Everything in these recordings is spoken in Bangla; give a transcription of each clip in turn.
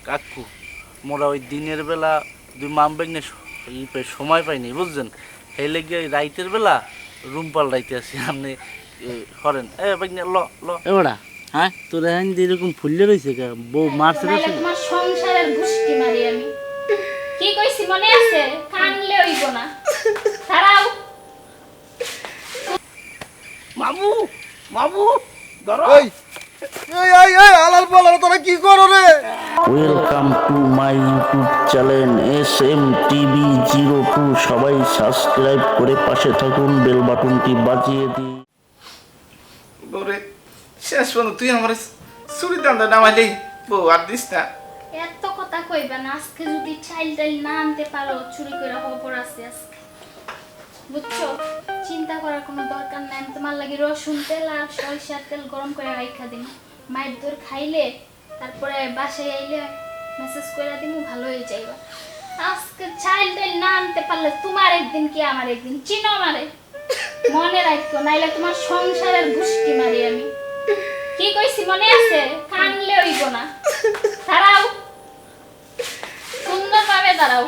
কাকু মোরা ওই দিনের বেলা দুই মামবেগ নিয়ে সময় পাইনি বুঝছেন, সেই লেগে রাইতের বেলা রুম পাল্টাইতে আসি। আপনি করেন এ বেগনে ল ল এবারা। হ্যাঁ তোর এখন এরকম ফুললে রয়েছে কে বউ মারছে নাইলে তোমার সংসারের গুষ্টি মারি আমি। কি কইছি মনে আছে? কানলে হইব না। দাঁড়াও। মামু মামু ধরো। এই এই এই এই আলাল পালাল তোরা কি করো রে? Welcome to my YouTube channel SM TV02। সবাই সাবস্ক্রাইব করে পাশে থাকুন, বেল বাটনটি বাজিয়ে দিন। বউরে শেষ পর্যন্ত তুই আমার চুরি দান্দা নামাইলি, বউ আর দিস না। এত কথা কইবা না, আজকে যদি চাইল না আনতে পারো চুরি করে খবর আছে আজকে, বুঝছো? চিন্তা করার কোনো দরকার নাই। আমি তোমার লাগি রসুন তেল আর সরিষার তেল গরম করে রাখা দিন। মায়ের দূর খাইলে তারপরে বাসায় আইলে মেসেজ করে দিমু, ভালো হয়ে যাইবা। আজকে চাইল না আনতে পারলে তোমার একদিন কি আমার একদিন, চিনো আমারে? মনে রাখো, নাইলে তোমার সংসারের গুষ্টি মারি আমি। কি কইছি মনে আছে? কানলে হইব না। দাঁড়াও, সুন্দরভাবে দাঁড়াও।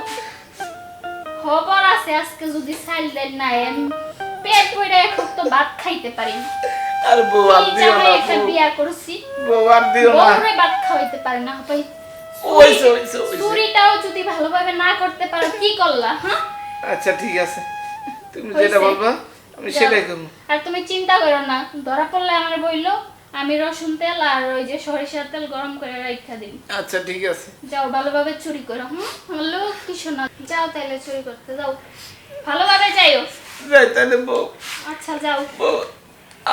খবর আছে আজকে যদি চাইল নাই আমি পেট ভরে এখন তো ভাত খাইতে পারি না। আর বউ আর দিও না, একটা বিয়া করছি, বউ আর দিও না। বউরে ভাত খাওয়াইতে পারে না। ভাই ওইসো চুরিটাও যদি ভালোভাবে না করতে পারো কি করলা? হ্যাঁ আচ্ছা ঠিক আছে, তুমি যেটা বলবা আমি সেটাই করব। আর তুমি চিন্তা করো না, ধরা পড়লে আমার বইলো, আমি রসুন তেল আর ওই যে সরিষার তেল গরম করে রাখা দিন। আচ্ছা ঠিক আছে, যাও ভালোভাবে চুরি করো। আমার লোক কিছু না, যাও তাইলে চুরি করতে যাও, ভালোভাবে যাইও। যাই তাহলে বউ। আচ্ছা যাও। বউ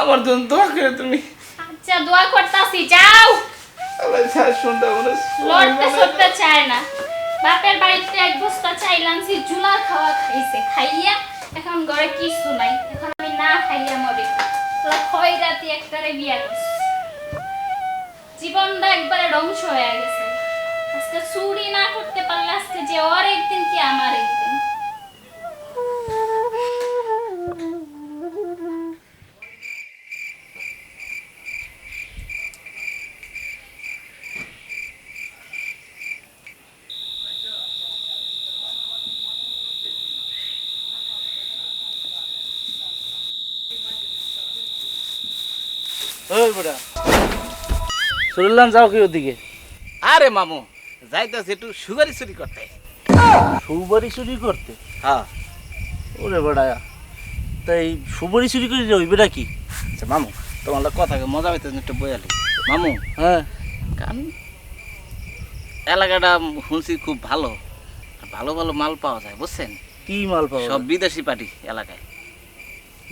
আমার জন্য দোয়া করে তুমি। আচ্ছা দোয়া করতাছি, যাও। আল্লাহ সাথ শুনতে মনে লড়তে সরতে চায় না। বাপের বাড়িতে এক বস্তা চাইল আনছি, জুলা খাওয়া খাইছে, খাইয়া এখন ঘরে কিছু নাই। এখন আমি না খাইয়া মরি। তোরা খয় রাতি একটারে বিয়া করছিস, জীবনটা একবারে ধ্বংস হয়ে গেছে। আজকে চুরি না করতে পারলে আজকে যে ওর একদিন কি আমার একদিন। ওই বেটা চললাম, যাও কি ওদিকে? আরে মামু যাইতাছে একটু সুগারি চুরি করতে। সুবারি চুরি করতে? হ্যাঁ ওরে বেটা, তাই সুবারি চুরি করে ওই বেটা কি? আচ্ছা মামু তোমার কথা মজা হইতে একটু বয়ালি মামু। হ্যাঁ কারণ এলাকাটা শুনছি খুব ভালো, ভালো ভালো মাল পাওয়া যায় বুঝছেন। কি মাল পাবো? সব বিদেশি পার্টি এলাকায়।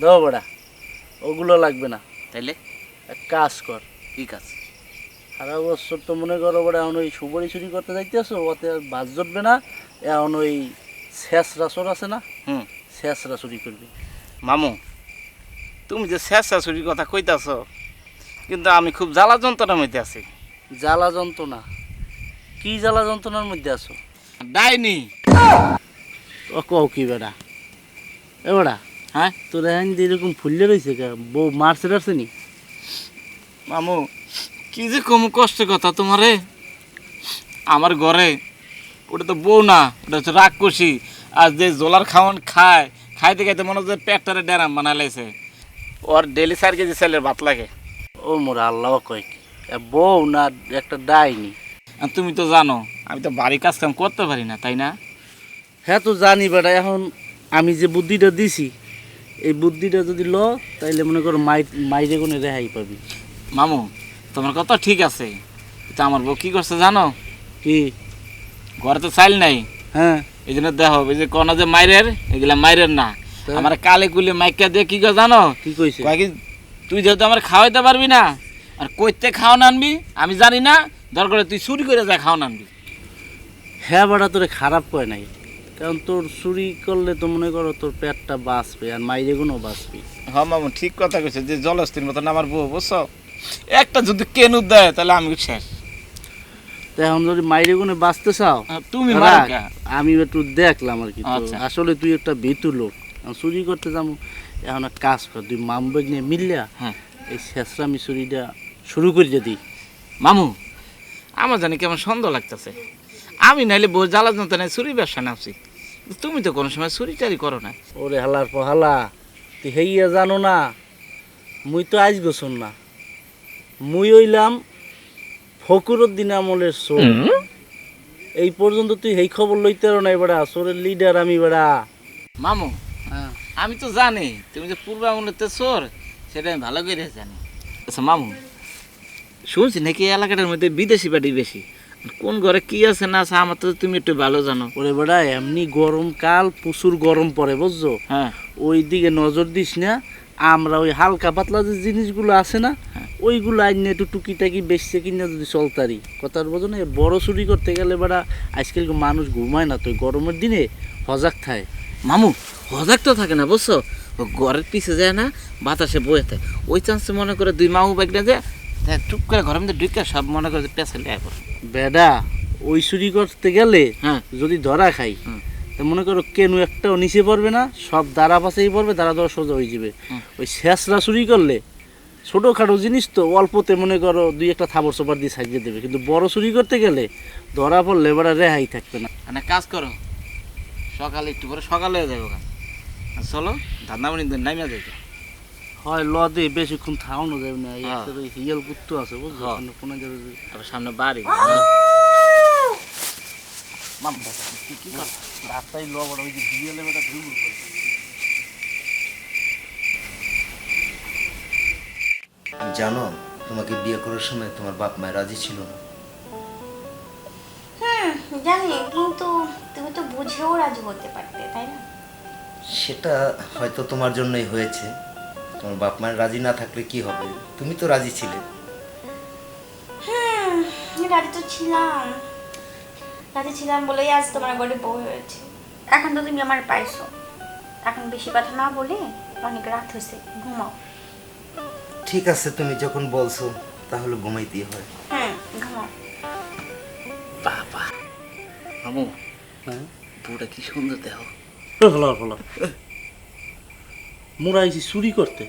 দাও বেটা, ওগুলো লাগবে না। তাইলে এক কাজ কর। কি কাজ? সারা বছর তো মনে করো বেটা এখন ওই সুবারি চুরি করতে যাইতেছো, ওতে আর বাস জটবে না। এখন ওই শেষরা চোর আছে না, শেষরা চুরি করবি। মামু তুমি যে শেষা চুরির কথা কইতাছ, কিন্তু আমি খুব জ্বালা যন্ত্রণার মধ্যে আছি। জ্বালা যন্ত্রণা? কি জ্বালা যন্ত্রণার মধ্যে আছো? ডাইনি। ও কও কি বেটা? এ বেটা, হ্যাঁ তোর এখন যে এরকম ফুললে রয়েছে কে বউ মারছে টারছে নি? মামু কি যে কম কষ্টের কথা তোমারে। আমার ঘরে ওটা তো বউ না, ওটা হচ্ছে রাক্ষসী। আর যে জোলার খাওয়ান খায়, খাইতে খাইতে মনে হচ্ছে পেটটারে ড্যারাম বানাইছে। ওর ডেলি 4 কেজি চালের ভাত লাগে। ও মোরা আল্লাহ কয় কি, বউ না একটা ডাইনি? আর তুমি তো জানো আমি তো বাড়ি কাজ কাম করতে পারি না, তাই না? হ্যাঁ তো জানি বেটা, এখন আমি যে বুদ্ধিটা দিছি এই বুদ্ধিটা যদি ল তাইলে মনে করো মাইরে কোনো রেহাই পাবি। মামু তোমার কথা ঠিক আছে, কিন্তু আমার বউ কি করছে জানো? কি? ঘরে তো চাইল নাই। হ্যাঁ এই জন্য দেখো এই যে কনা যে মাইরের, এগুলা মাইরের না। আমার কালে কুলে মাইকা দিয়ে কি করে জানো? কি কইছে? কয় কি তুই যেহেতু আমার খাওয়াইতে পারবি না, আর কইতে খাওয়ান আনবি আমি জানি না, দরকার তুই চুরি করে যা খাওয়ান আনবি। হ্যাঁ বেটা তোরে খারাপ কয় নাই, কারণ তোর চুরি করলে তো মনে করো তোর পেটটা বাঁচবে আর মাইরে গুণও বাঁচবি। হ্যাঁ মামু ঠিক কথা কইছে, যে জলস্থির মতন আমার বউ বুঝছো, একটা যদি কেনু দেয় তাহলে আমি শেষ। তো এখন যদি মাইরে গুণে বাঁচতে চাও তুমি আমি একটু দেখলাম আর কি। আচ্ছা। আসলে তুই একটা ভীতু লোক, চুরি করতে যাবো। এখন এক কাজ কর, তুই মামবেগ নিয়ে মিললা এই শেষরামি চুরিটা শুরু করে যদি। মামু আমার জানি কেমন সন্দেহ লাগতেছে। আমি নাইলে বউ জ্বালা যন্ত্রণায় চুরি ব্যবসা নামছি, তুমি তো কোনো সময় চুরি টারি করো না। ওরে হালার পহালা, তুই হেইয়া জানো না, মুই তো আজ গোছন না, মুই হইলাম ফকুরউদ্দিন আমলের চোর। এই পর্যন্ত তুই এই খবর লইতে পারো না, বেড়া চোরের লিডার আমি বেড়া। মামু, হ্যাঁ আমি তো জানি তুমি যে পূর্ব আমলেতে চোর, সেটা আমি ভালো করে জানি। আচ্ছা মামু, শুনছি নাকি এই এলাকাটার মধ্যে বিদেশি বাড়ি বেশি, কোন ঘরে কি আছে না আছে আমার তো তুমি একটু ভালো জানো। ওরে বেড়া এমনি গরমকাল প্রচুর গরম পড়ে বুঝছো, হ্যাঁ ওই দিকে নজর দিস না। আমরা ওই হালকা পাতলা যে জিনিসগুলো আছে না, ওইগুলো আইন একটু টুকিটাকি বেচছে কিনা যদি চলতারি কথার বোঝো না। বড় চুরি করতে গেলে বেড়া আজকাল মানুষ ঘুমায় না, তো গরমের দিনে হজাক থাকে। মামু হজাক তো থাকে না বুঝছো, ও ঘরের পিছে যায় না, বাতাসে বয়ে থাকে, ওই চান্সে মনে করে দুই মামু বাইক না যায় টুক করে ঘরের মধ্যে ঢুকে সব মনে করে পেঁচে লেয় পড়ে। বেডা ওই চুরি করতে গেলে হ্যাঁ যদি ধরা খাই, তা মনে করো কেন একটাও নিচে পড়বে না, সব দ্বারা পাশেই পড়বে, দ্বারা ধরা সোজা হয়ে যাবে। ওই শেষরা চুরি করলে ছোটোখাটো জিনিস তো অল্পতে মনে করো দুই একটা থাবর সোপার দিয়ে সাজিয়ে দেবে, কিন্তু বড় চুরি করতে গেলে ধরা পড়লে বেড়া রেহাই থাকবে না। মানে কাজ করো, সকালে একটু করে সকালে যাবো কাজ, চলো ধান্দামণি নামিয়া যাবে। হয় ল দে, বেশিক্ষণ থাওয়ানো যাবে না, হ্যাঁ। হিয়াল কুত্তু আছে বুঝছো, হ্যাঁ। কোনো যাবে যে। আর সামনে বাড়ি কি কর রাস্তায় ল বড় ওই যে হিয়ালে বেটা ঘুরঘুর করে। জানো, তোমাকে বিয়ে করার সময় তোমার বাপ মা রাজি ছিল না। জানি, কিন্তু তুমি তো বুঝেও রাজি হতে পারতে, তাই না? সেটা হয়তো তোমার জন্যই হয়েছে। তোমার বাপ মা রাজি না থাকলে কি হবে, তুমি তো রাজি ছিলে। রাজি ছিলাম বলেই আজ তোমার ঘরে বউ হয়েছে। এখন তো তুমি আমার পাইছো, এখন বেশি কথা না বলে অনেক রাত হয়েছে, ঘুমাও। ঠিক আছে, তুমি যখন বলছো তাহলে ঘুমাইতেই হয়। ঘুমাও। বাবা মামু, হ্যাঁ বউটা কি সুন্দর দেহ। হলো হলো মোরা আইছি চুরি করতে,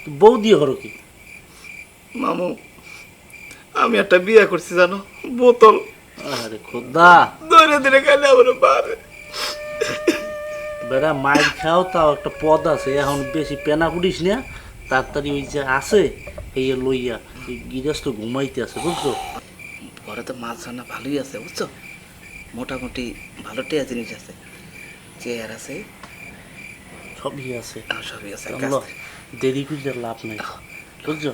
তো বউ দিয়ে হরো কি? মামু আমি একটা বিয়ে করছি জানো, বোতল আরে খোদা, ধরে ধরে খাইলে আমার পারে। বেড়া মাইর খাও, তাও একটা পদ আছে, এখন বেশি পেনা পুড়িস না, তাড়াতাড়ি ওই যে আছে এই লইয়া গিরাস তো ঘুমাইতে আছে বুঝছো। ঘরে তো মাছ রান্না ভালোই আছে বুঝছো, মোটামুটি ভালো টেয়া জিনিস আছে, চেয়ার আছে, সবই আছে, সবই আছে। ল, দেরি করে লাভ নাই বুঝছো।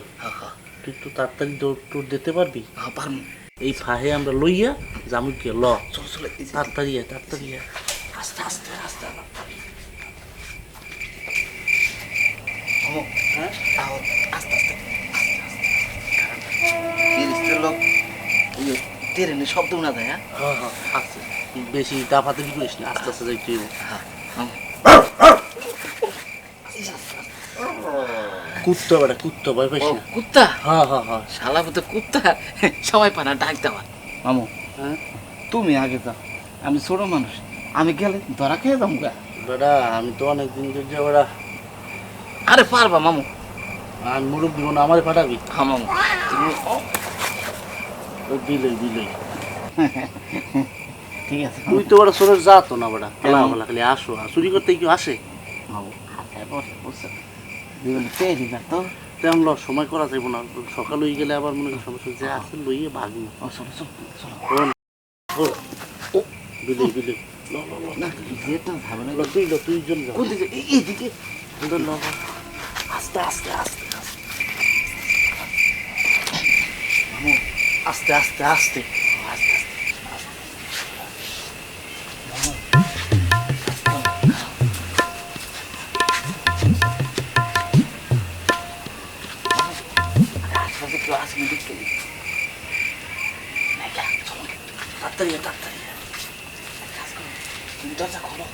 তুই তো তাড়াতাড়ি দৌড় টোর দিতে পারবি, পারবো। এই ফাহে আমরা লইয়া জামুকে ল, চলো চলো তাড়াতাড়ি আয়, তাড়াতাড়ি আয়। আস্তে আস্তে আস্তে হ্যাঁ আস্তে আস্তে লোক ট্রেনে শব্দ না দেয়। হ্যাঁ হ্যাঁ আস্তে, বেশি দাফাদাফি করিস না, আস্তে আস্তে যাই তুই। কুত্তা বেটা, কুত্তা ভয় পাইস না। কুত্তা? হ্যাঁ হ্যাঁ হ্যাঁ শালা তো কুত্তা, সবাই পানা ডাক দেওয়া। মামু হ্যাঁ তুমি আগে যাও, আমি ছোট মানুষ, আমি গেলে ধরা খেয়ে যাবো গা। বেটা আমি তো অনেকদিন ধরে বেটা, আরে পারবা মামু, আমি মুরব্বী মনে আমার পাঠাবি। হ্যাঁ মামু তুমি ওই বিলই বিলই, ঠিক আছে। তুই তো বেটা চোরের যা তো না বেটা, খেলা বেলা খালি আসো, আর চুরি করতে কেউ আসে? মামু বসে পেয়ে দিবা তো। তেমন ল, সময় করা যাইব না, সকাল হয়ে গেলে আবার মনে করি সমস্যা, যে আছে লইয়ে ভাগি। চলো চলো চলো। বিলই বিলই, ল ল ল, না যেটা ভাবে না, তুই জন যা। কোন দিকে? এইদিকে। ল ল, আস্তে আস্তে আস্তে আস্তে, আস্তে আস্তে আস্তে আস্তে আস্তে। কেউ আসবে দেখতে, তাড়াতাড়ি তাড়াতাড়ি, তুমি দরজা খোলো।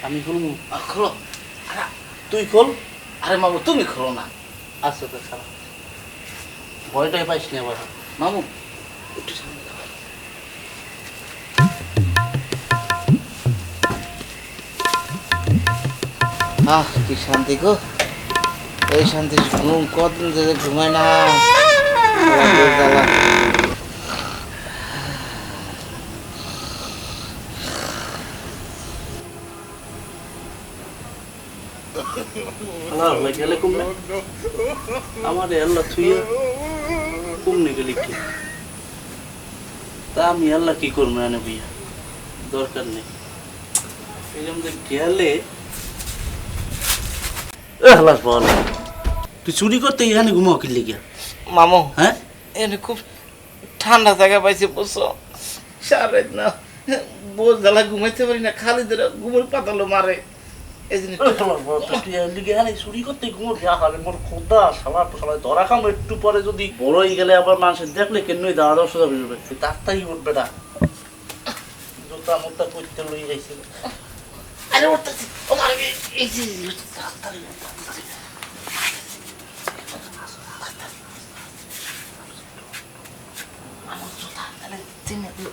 আমি খুলবো? খোলো। আরে তুই খোল। আরে মামু তুমি খোলো না। আচ্ছা তো সারা, ভয়টাই পাইস না আবার। মামু একটু সামনে যাও। কি শান্তি গো, এই শান্তি ঘুম কতদিন ধরে ঘুমায় না। আল্লাহ ভাই গেলে কমবে আমার আল্লাহ থুইয়া কমনে গেলে কি তা আমি আল্লাহ কি করবো এনে ভাইয়া দরকার নেই এরকম যে গেলে হালাস বল তুই চুরি করতে এখানে ঘুমাও কিনলে গিয়া মামু হ্যাঁ এনে খুব ঠান্ডা জায়গা পাইছি বুঝছো সারে না বোঝ জ্বালা ঘুমাইতে পারি না খালি ধরে ঘুমের পাতালো মারে এই জন্য চুরি করতে ঘুমো হালে মোর খোদা শালা শালা ধরা খাম একটু পরে যদি বড় হয়ে গেলে আবার মানুষের দেখলে কেনই দাঁড়া দশ বেরোবে তাড়াতাড়ি উঠবে না জোতা মোতা করতে লই যাইছে আরে উঠতেছি ও মারে এই যে তাড়াতাড়ি আমার জোতা তাহলে চিনে দিও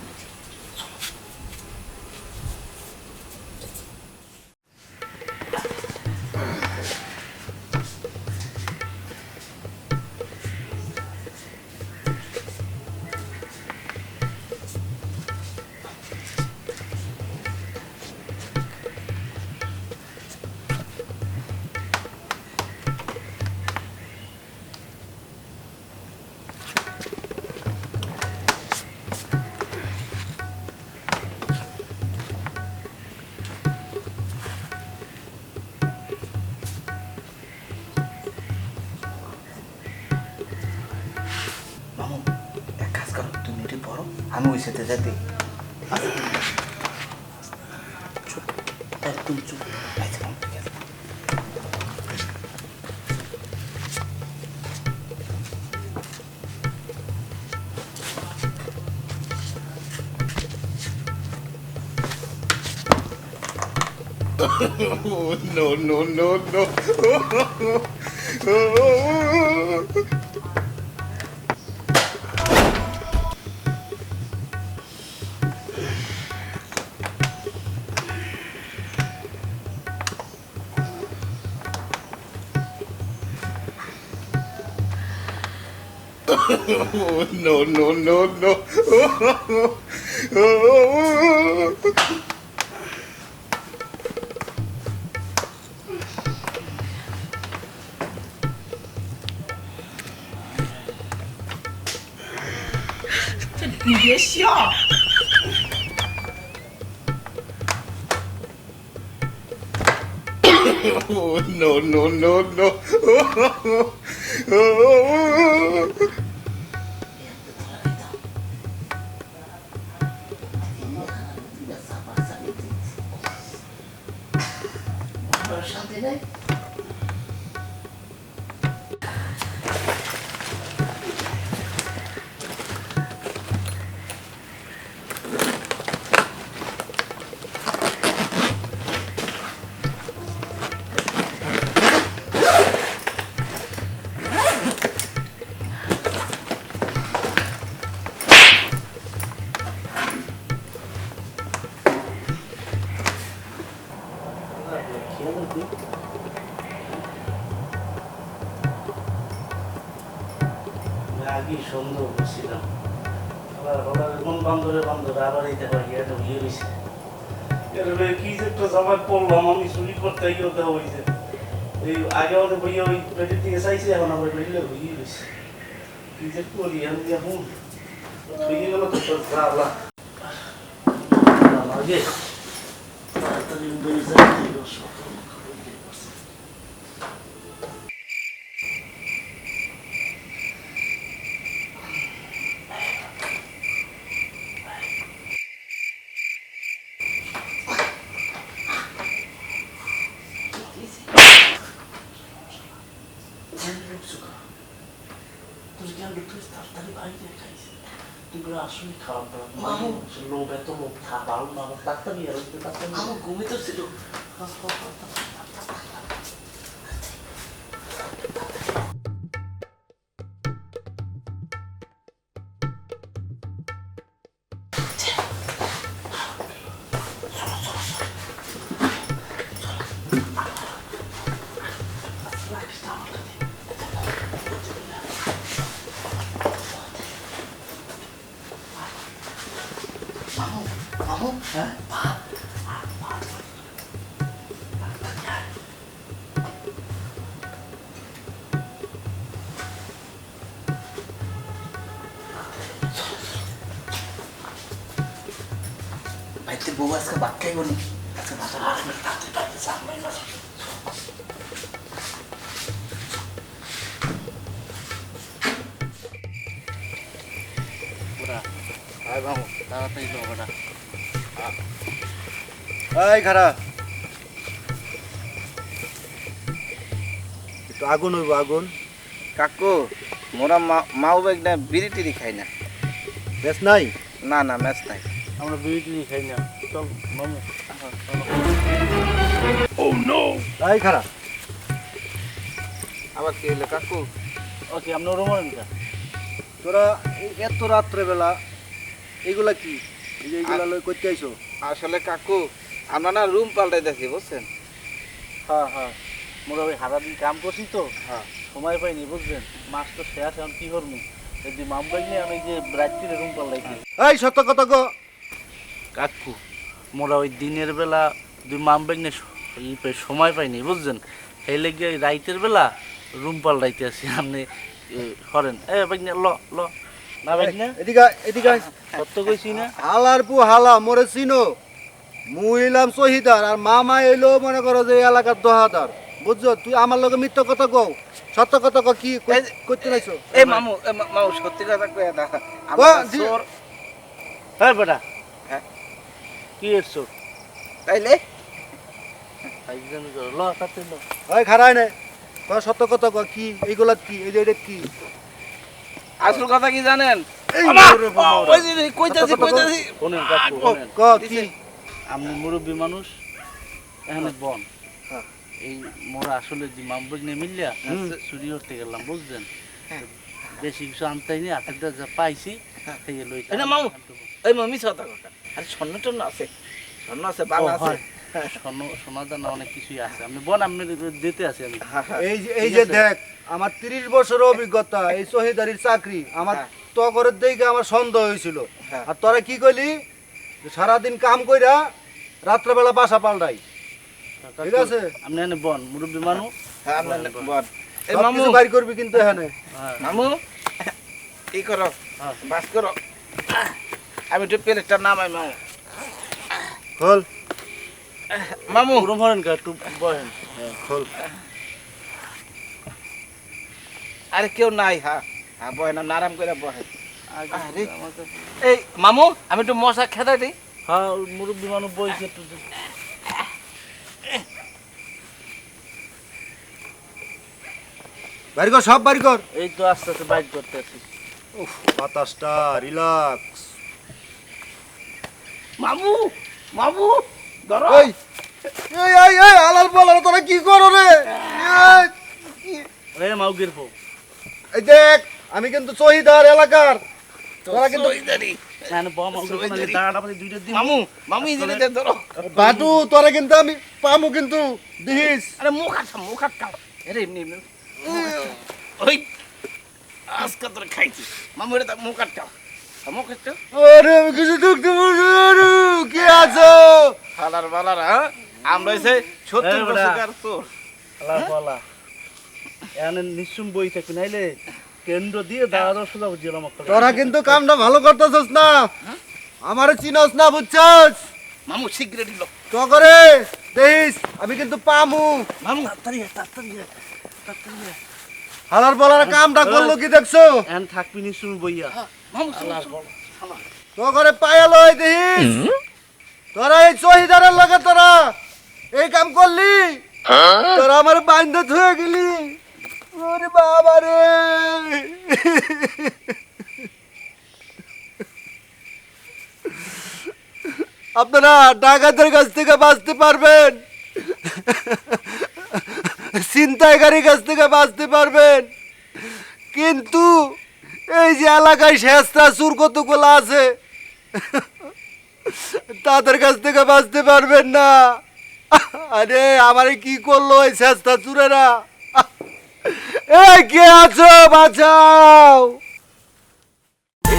মামু এক কাজ করো, তুমি এটি পড়ো, আমি ওই সাথে যাতে একদম চুপ আচ্ছা মামু, ঠিক আছে। আগে সুন্দর বসছিলাম আবার হঠাৎ মন বান্ধরে বান্ধরে আবার এইটা হয় এটা বিয়ে হয়েছে এরবে কি যে একটা জামাই পড়লাম আমি চুরি করতে গিয়েও দেওয়া হয়েছে এই আগে আমাদের বইয়ে ওই পেটের দিকে চাইছে এখন আবার বেরিয়ে হয়ে গেছে কি যে করি আমি এখন হয়ে গেল তো তোর জ্বালা আগে তাড়াতাড়ি বেরিয়ে যায় সকাল আসলে খারাপ লোভ এত লোভ ভালো না আমার ডাক্তার নিয়ে আমার ঘুমিয়ে তো ছিল মামু ভাইতে বউ আজকে ভাত খাইব নি আজকে ভাত ওরা আয় মামু তাড়াতাড়ি লো বেটা এই খারা একটু আগুন হইব আগুন কাকু মোরা মাও বেগ না বিড়ি টিড়ি খাই না। বেশ নাই না না ম্যাচ নাই। আমরা বিড়ি টিড়ি খাই না চল মামু এই খারা আবার কি হলো কাকু? ওকে আপনার রোমান তোরা এত রাত্রে বেলা এইগুলা কি এই যে এইগুলা লই করতে আইছো? আসলে কাকু আমরা না রুম পাল্টাই দেখি বুঝছেন। হ্যাঁ হ্যাঁ মোরা ওই সারাদিন কাম করছি তো সময় পাইনি বুঝলেন মাস তো শেষ এখন কি করবো যদি মাম পাইনি আমি যে রাত্রিরে রুম পাল্টাইছি এই সত্য কথা গো কাকু মোরা ওই দিনের বেলা দুই মাম বাইনে সময় পাইনি বুঝছেন সেই লেগে ওই রাইতের বেলা রুম পাল্টাইতে আসি আপনি করেন বাইনে ল ল না বাইনে এদিকে এদিকে আয়। সত্য কইছি না হালার পু হালা মোরে চিনো মুই এলাম শহীদার আর মামা এলো মনে করো যে এই এলাকার দহাদার বুঝছো তুই আমার লগে মিথ্যা কথা কও সত্য কথা কও কি করতে নাইছো এই মামু মামু সত্যি কথা কয়ে দা ও, আমরা জি। চোর হ্যাঁ বেটা হ্যাঁ। কি এসছো তাইলে ল তাতে ল ওই খারায় নে কও সত্য কথা কও কি এইগুলা কি এই যে এটা কি আসল কথা কি জানেন? এই আমা! ওরে বাবা, ওরে। ওই যে কইতাছি কইতাছি শোনেন কাকু শোনেন ক কি আপনি মুরব্বী মানুষ এখানে বন হ্যাঁ। এই মোরা আসলে যে মামবুক নিয়ে মিললিয়া চুরি করতে গেলাম বুঝছেন বেশি কিছু আনতেই নি আটটা যা পাইছি সেই লই এই না মামু, এই মামি কথা কথা আরে স্বর্ণ টর্ণ আছে, স্বর্ণ আছে বালা আছে। সোনা দানা অনেক কিছুই আছে আপনি বন আপনি দিতে আছি আমি এই যে দেখ আমার 30 বছরের অভিজ্ঞতা এই শহীদারির চাকরি আমার তগরের দিকে আমার সন্দেহ হয়েছিল হ্যাঁ। আর তোরা কি কইলি যে সারাদিন কাম কইরা রাত্রেবেলা বাসা পাল্টাই ঠিক আছে আপনি এনে বন মুরব্বী মানুষ হ্যাঁ আপনার বল। এই সব মামু, কিছু বাইর করবি কিন্তু এখানে হ্যাঁ মামু এই করো হ্যাঁ। বাস করো, আমি একটু প্লেটটা নামাই মামু। খোল মামু পুরো মরেন কা একটু বহেন খোল আরে কেউ নাই, হ্যাঁ হ্যাঁ বহেন আপনি আরাম করে বহেন। আরে এই মামু আমি একটু মশা খেতে দিই। হ্যাঁ মুরব্বী মানুষ বইছে একটু বাইর কর সব বাইর কর এই তো আস্তে আস্তে বাইক করতে আছি উফ বাতাসটা রিল্যাক্স মামু মামু ধরো। এই এই এই এই আলাল পালাল তোরা কি করো রে রে মাউগির ফো এই দেখ আমি কিন্তু শহীদার এলাকার তোরা কিন্তু এখানে বম মাউগির ফো না দাঁড়াটা পাতি দুইটা দিন মামু মামু এই জিনিসটা ধরো। বাটু তোরা কিন্তু আমি পামু কিন্তু দিস আরে মুখ আটকা মুখ আটকা। আরে এমনি এমনি ওই আজকে তোর খাইছি মামু এটা মুখ আটকা মুখ আটকা। আরে আমি কিছু ঢুকতে পারছি না রে। কি আছো হালার বালার হ্যাঁ আমরা এসে 70 এই বছর বেটা। চোর। আল্লাহ বলা এখানে নিশ্চুম বই থাকি নাইলে কেন্দ্র দিয়ে দাঁড়ানো সোজা বুঝিলাম তোরা কিন্তু কামটা ভালো করতেছস না আমারে চিনস না বুঝছস মামু সিগারেট দিল। তো করে দেখিস আমি কিন্তু পামু মামু তাড়াতাড়ি হালার বলার কামটা করলো কি দেখছো এখন থাকবি নিশ্চুম বইয়া মামু আল্লাহ বল তো করে পায়া লই দেখিস তোরা এই শহীদারের লগে তোরা এই কাম করলি তোরা আমার বান্ধ ধুয়ে গেলি ওরে বাবা রে আপনারা ডাকাতের কাছ থেকে বাঁচতে পারবেন ছিনতাইকারীর কাছ থেকে বাঁচতে পারবেন কিন্তু এই যে এলাকায় শেষটা চুর কতগুলো আছে তাদের কাছ থেকে বাঁচতে পারবেন না আরে আমারে কি করলো এই শেষটা চুরেরা এই কে আছো বাঁচাও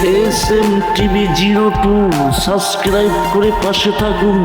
SMTV02 সাবস্ক্রাইব করে পাশে থাকুন।